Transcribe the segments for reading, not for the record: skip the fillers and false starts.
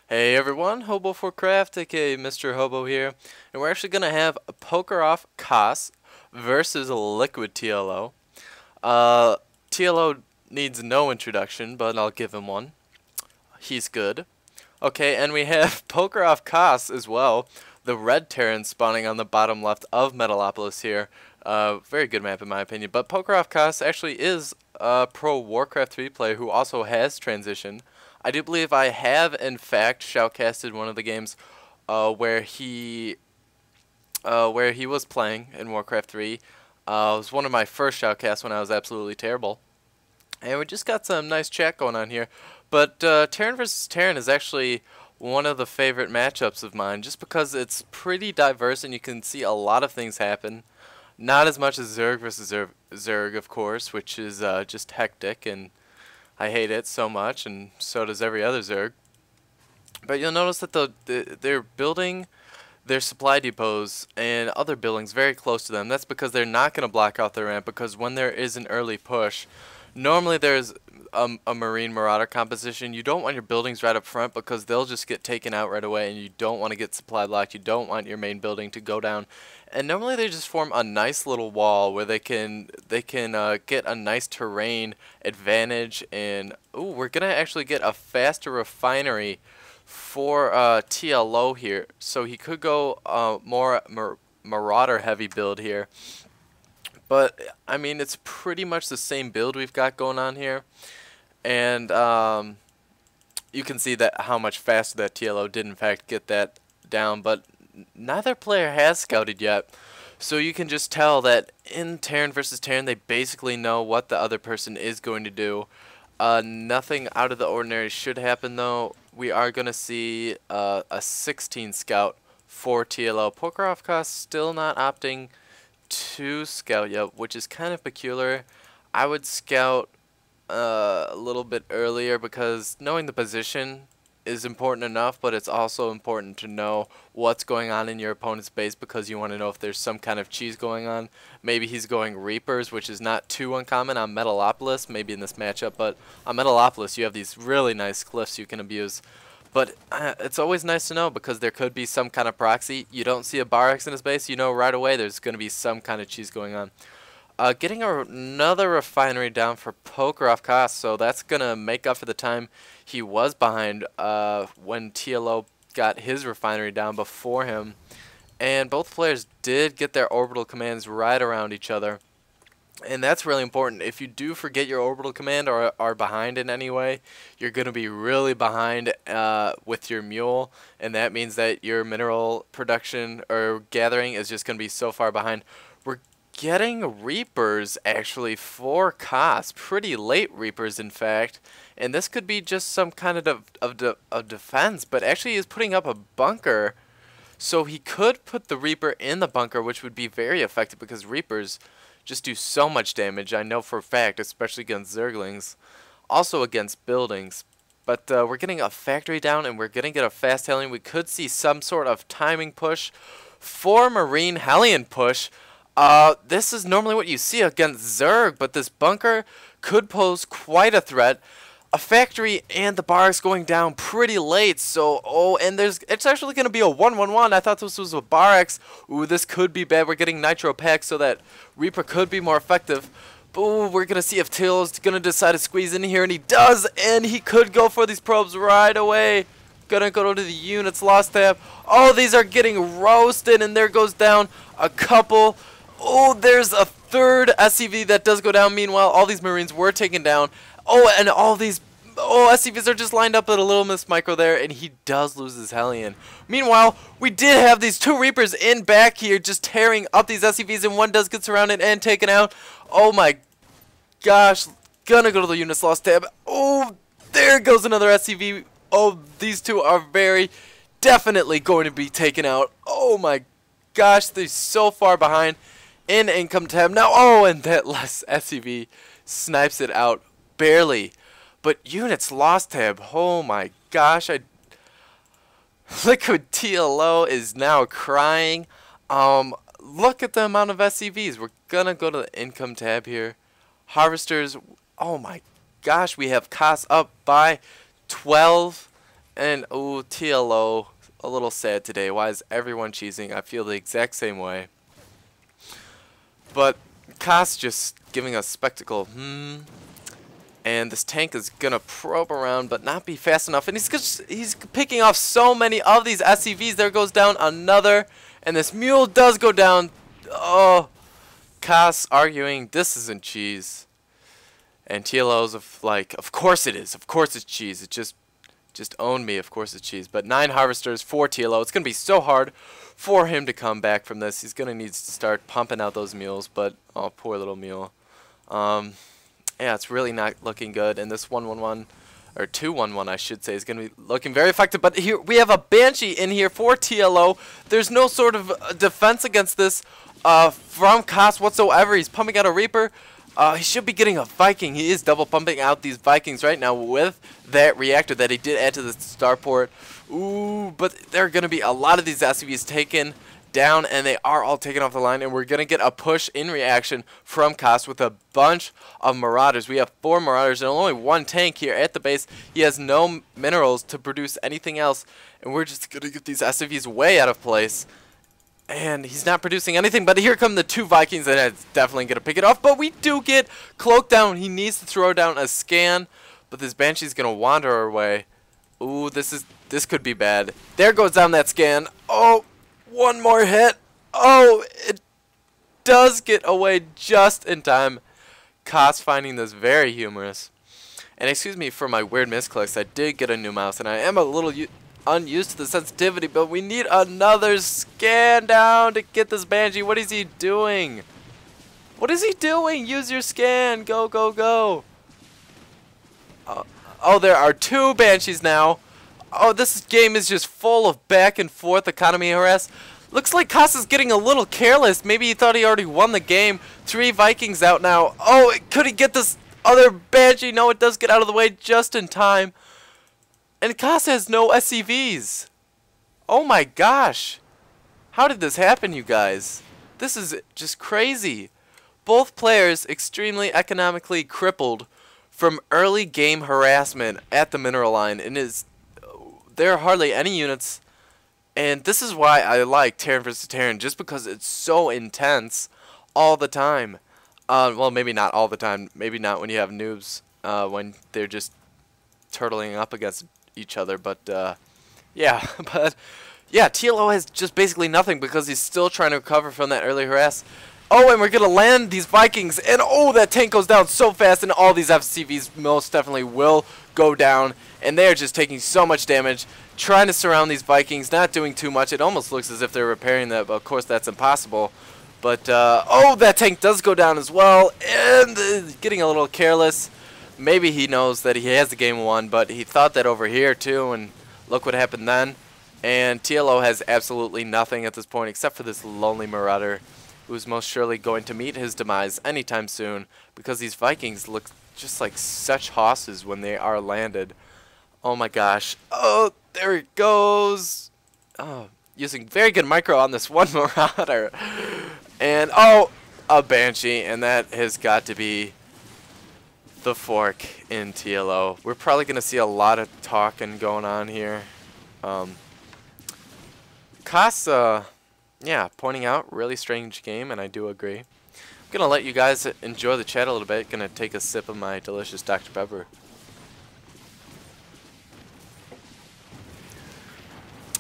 Hey everyone, Hobo for Craft, aka MrHobo here, and we're actually gonna have a pokeroffKas versus LiquidTLO. TLO needs no introduction, but I'll give him one. He's good. Okay, and we have pokeroffKas as well, the red Terran spawning on the bottom left of Metalopolis here. Very good map in my opinion, but pokeroffKas actually is a pro Warcraft 3 player who also has transitioned. I do believe I have, in fact, shoutcasted one of the games where he was playing in Warcraft 3. It was one of my first shoutcasts when I was absolutely terrible. And we just got some nice chat going on here. But Terran versus Terran is actually one of the favorite matchups of mine, just because it's pretty diverse and you can see a lot of things happen. Not as much as Zerg versus Zerg, of course, which is just hectic, and I hate it so much, and so does every other Zerg. But you'll notice that they're building their supply depots and other buildings very close to them. That's because they're not going to block out their ramp, because when there is an early push, normally there's a Marine Marauder composition. You don't want your buildings right up front because they'll just get taken out right away, and you don't want to get supply locked. You don't want your main building to go down. And normally they just form a nice little wall where they can get a nice terrain advantage. And ooh, we're gonna actually get a faster refinery for TLO here, so he could go more Marauder heavy build here. But I mean, it's pretty much the same build we've got going on here, and you can see that how much faster that TLO did in fact get that down. But neither player has scouted yet, so you can just tell that in Terran versus Terran, they basically know what the other person is going to do. Nothing out of the ordinary should happen though. We are going to see a 16 scout for TLO. pokeroffKas still not opting to scout yet, which is kind of peculiar. I would scout a little bit earlier because knowing the position is important enough, but it's also important to know what's going on in your opponent's base because you want to know if there's some kind of cheese going on. Maybe he's going Reapers, which is not too uncommon on Metalopolis, maybe in this matchup, but on Metalopolis you have these really nice cliffs you can abuse. But it's always nice to know because there could be some kind of proxy. You don't see a Barracks in his base, you know right away there's going to be some kind of cheese going on. Getting another refinery down for pokeroffKas, so that's going to make up for the time he was behind when TLO got his refinery down before him. And both players did get their orbital commands right around each other. And that's really important. If you do forget your orbital command or are behind in any way, you're going to be really behind with your mule. And that means that your mineral production or gathering is just going to be so far behind. We're getting Reapers actually for Kas, pretty late Reapers in fact, and this could be just some kind of defense, but actually he's putting up a bunker, so he could put the Reaper in the bunker, which would be very effective because Reapers just do so much damage, I know for a fact, especially against Zerglings, also against buildings. But we're getting a factory down and we're going to get a fast Hellion. We could see some sort of timing push for Marine Hellion push. This is normally what you see against Zerg, but this bunker could pose quite a threat. A factory and the barracks going down pretty late, so, and it's actually going to be a 1-1-1. I thought this was a barracks. Ooh, this could be bad. We're getting nitro packs so that Reaper could be more effective. Ooh, we're going to see if Taylor's going to decide to squeeze in here, and he does, and he could go for these probes right away. Gonna go to the units, lost tab. Oh, these are getting roasted, and there goes down a couple. Oh, there's a third SCV that does go down. Meanwhile, all these Marines were taken down. Oh, and all these SCVs are just lined up at a little miss micro there, and he does lose his Hellion. Meanwhile, we did have these two Reapers in back here just tearing up these SCVs, and one does get surrounded and taken out. Oh my gosh. Gonna go to the units, lost tab. Oh, there goes another SCV. Oh, these two are very definitely going to be taken out. Oh my gosh, they're so far behind. In income tab now. Oh, and that last SCV snipes it out barely. But units lost tab. Oh my gosh. LiquidTLO is now crying. Look at the amount of SCVs. We're gonna go to the income tab here. Harvesters. Oh my gosh, we have Kas up by 12. And, ooh, TLO, a little sad today. Why is everyone cheesing? I feel the exact same way. But Kas just giving us spectacle. And this tank is gonna probe around, but not be fast enough. And he's picking off so many of these SCVs. There goes down another, and this mule does go down. Oh, Kas arguing this isn't cheese, and TLO's of course it is. Of course it's cheese. It just owned me. Of course it's cheese. But 9 harvesters for TLO. It's gonna be so hard for him to come back from this. He's gonna need to start pumping out those mules. But oh, poor little mule. Yeah, it's really not looking good, and this 1-1-1, or 2-1-1 I should say, is going to be looking very effective. But here we have a Banshee in here for TLO. There's no sort of defense against this from Kas whatsoever. He's pumping out a Reaper. He should be getting a Viking. He is double pumping out these Vikings right now with that reactor that he did add to the starport. Ooh, but there are going to be a lot of these SCVs taken down, and they are all taken off the line, and we're going to get a push in reaction from Kas with a bunch of Marauders. We have 4 Marauders and only 1 tank here at the base. He has no minerals to produce anything else, and we're just going to get these SCVs way out of place. And he's not producing anything, but here come the 2 Vikings, and it's definitely going to pick it off. But we do get cloaked down. He needs to throw down a scan, but this Banshee's going to wander our way. Ooh, this could be bad. There goes down that scan. Oh, 1 more hit. Oh, it does get away just in time. Kas finding this very humorous. And excuse me for my weird misclicks. I did get a new mouse, and I am a little unused to the sensitivity, but we need another scan down to get this Banshee. What is he doing? What is he doing? Use your scan. Go, go, go. Oh, there are 2 Banshees now. Oh, this game is just full of back and forth economy harass. Looks like Kas is getting a little careless. Maybe he thought he already won the game. 3 Vikings out now. Oh, could he get this other Banshee? No, it does get out of the way just in time. And Kas has no SCVs. Oh my gosh. How did this happen, you guys? This is just crazy. Both players extremely economically crippled from early game harassment at the mineral line, and there are hardly any units, and this is why I like Terran vs. Terran, just because it's so intense all the time. Well, maybe not all the time, maybe not when you have noobs, when they're just turtling up against each other, but yeah, but yeah, TLO has just basically nothing because he's still trying to recover from that early harass. Oh, and we're going to land these Vikings, and oh, that tank goes down so fast, and all these FCVs most definitely will go down, and they're just taking so much damage, trying to surround these Vikings, not doing too much. It almost looks as if they're repairing that, but of course that's impossible. But, oh, that tank does go down as well, and getting a little careless. Maybe he knows that he has the game won, but he thought that over here too, and look what happened then. And TLO has absolutely nothing at this point except for this lonely Marauder, who's most surely going to meet his demise anytime soon, because these Vikings look just like such hosses when they are landed. Oh my gosh. Oh, there it goes. Oh, using very good micro on this one Marauder. And, oh, a Banshee, and that has got to be the fork in TLO. We're probably going to see a lot of talking going on here. Kas, yeah, pointing out, really strange game, and I do agree. I'm going to let you guys enjoy the chat a little bit. Going to take a sip of my delicious Dr. Pepper.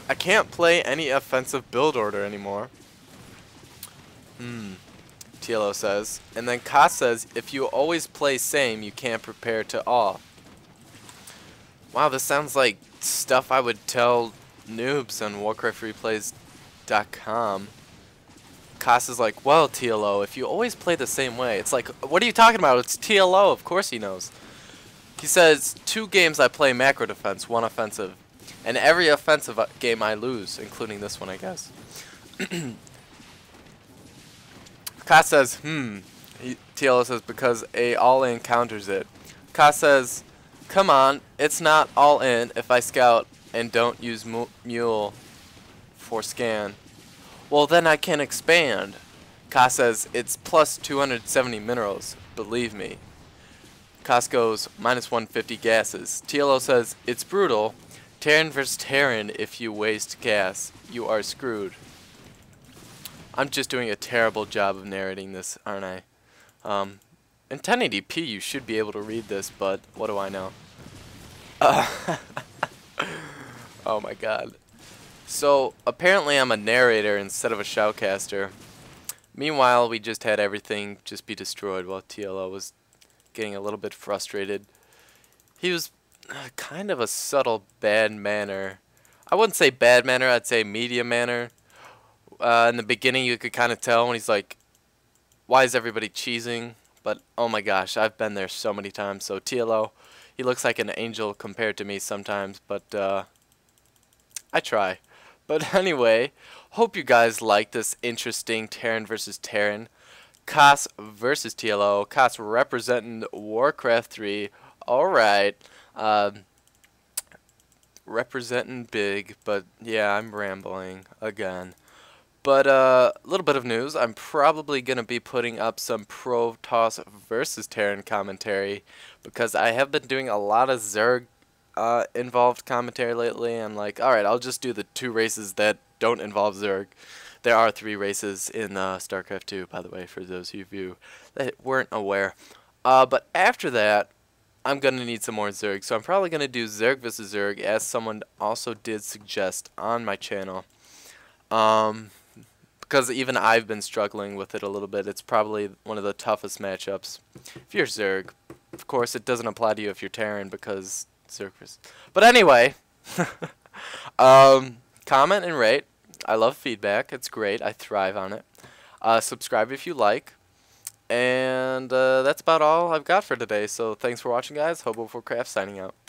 I can't play any offensive build order anymore. TLO says. And then Kas says, if you always play same, you can't prepare to awe. Wow, this sounds like stuff I would tell noobs on WarcraftReplays.com. Kas is like, well, TLO, if you always play the same way. It's like, what are you talking about? It's TLO. Of course he knows. He says, 2 games I play macro defense, 1 offensive. And every offensive game I lose, including this one, I guess. Kas says, TLO says, because a all-in counters it. Kas says, come on, it's not all-in if I scout and don't use mule for scan. Well, then I can expand. Kas says, it's plus 270 minerals, believe me. Kas goes, minus 150 gases. TLO says, it's brutal. Terran versus Terran, if you waste gas, you are screwed. I'm just doing a terrible job of narrating this, aren't I? In 1080p, you should be able to read this, but what do I know? Oh my god. So, apparently I'm a narrator instead of a shoutcaster. Meanwhile, we just had everything just be destroyed while TLO was getting a little bit frustrated. He was kind of a subtle bad manner. I wouldn't say bad manner, I'd say medium manner. In the beginning, you could kind of tell when he's like, why is everybody cheesing? But, oh my gosh, I've been there so many times. So, TLO, he looks like an angel compared to me sometimes, but I try. But anyway, hope you guys like this interesting Terran versus Terran. KAS versus TLO. KAS representing Warcraft 3. Alright. Representing big, but yeah, I'm rambling again. But a little bit of news. I'm probably going to be putting up some Protoss versus Terran commentary because I have been doing a lot of Zerg involved commentary lately. I'm like, alright, I'll just do the 2 races that don't involve Zerg. There are 3 races in Starcraft 2, by the way, for those of you that weren't aware. But after that, I'm going to need some more Zerg. So I'm probably going to do Zerg versus Zerg, as someone also did suggest on my channel. Because even I've been struggling with it a little bit. It's probably one of the toughest matchups. If you're Zerg, of course, it doesn't apply to you if you're Terran, because Zerg versus... But anyway, comment and rate. I love feedback. It's great. I thrive on it. Subscribe if you like. And that's about all I've got for today. So thanks for watching, guys. HoboForCraft signing out.